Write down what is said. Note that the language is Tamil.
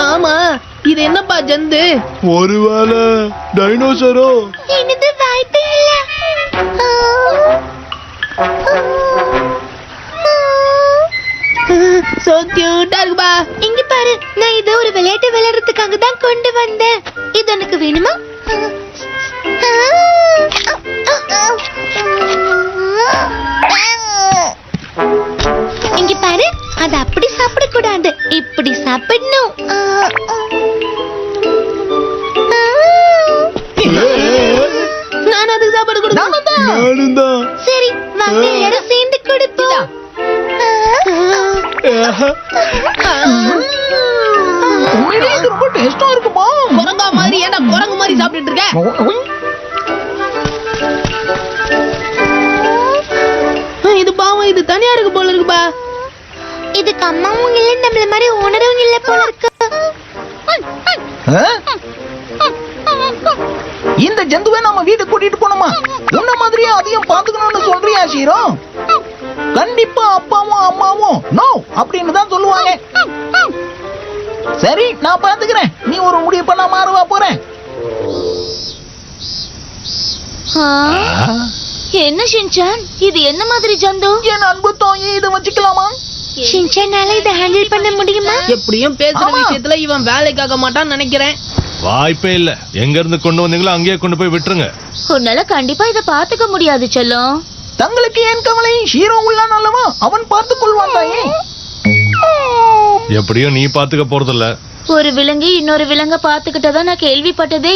ஆமா, இது என்னப்பா ஜந்து? ஒருவேளை டைனோசரோ? என்னது வாய்ப்பே இல்ல. சோ கியூட்டா இருக்குப்பா. இங்க பாரு, நான் இது ஒரு விளையாட்டு விளையாடுறதுக்காக தான் கொண்டு வந்தேன். இது உனக்கு வேணுமா? இங்க பாரு, அது அப்படி சாப்பிடக்கூடாது, இப்படி சாப்பிடணும். நான் அதுக்கு சாப்பாடு கொடுக்கணும். நானும் தான். சரி, வாங்க எல்லாரும் சேர்ந்து கொடுப்போம். இது ரொம்ப டேஸ்டா இருக்குமா? குரங்கா மாதிரி ஏன்டா குரங்கு மாதிரி சாப்பிட்டுட்டு இருக்க? இது பாவம், இது தனியா இருக்கு போல இருக்குப்பா. இதுக்கு அம்மாவும் இல்ல, நம்மள மாதிரி உணரவும் இல்ல போல இருக்கு. இந்த ஜந்துவை நம்ம வீட்டுக்கு கூட்டிட்டு போனோமா? உன்ன மாதிரியே அதையும் பாத்துக்கணும்னு சொல்றியா ஷீரோ? கண்டிப்பா அப்பாவும் அம்மாவும் நோ அப்படின்னு தான் சொல்லுவாங்க. சரி, நான் பாத்துக்கிறேன். நீ ஒரு முடிவு பண்ண மாறுவா போறேன். என்ன ஷின்சான், இது என்ன மாதிரி ஜந்து? என் அன்பு தாயே, இதை வச்சுக்கலாமா? ஷின்சானால இதை ஹேண்டில் பண்ண முடியுமா? எப்படியும் பேசுற விஷயத்துல இவன் வேலைக்காக மாட்டான்னு நினைக்கிறேன். வாய்ப்பே இல்ல. எங்க இருந்து கொண்டு வந்தீங்களோ அங்கேயே கொண்டு போய் விட்டுருங்க. உன்னால கண்டிப்பா இதை பாத்துக்க முடியாது செல்லம். தங்களுக்கு ஏன் கவலை? ஷீரோ உள்ளான் அல்லவா, அவன் பார்த்துக் கொள்வான் தாயே. எப்படியும் நீ பாத்துக்க போறதில்ல. ஒரு விலங்கு இன்னொரு விலங்க பாத்துக்கிட்டதா நான் கேள்விப்பட்டதே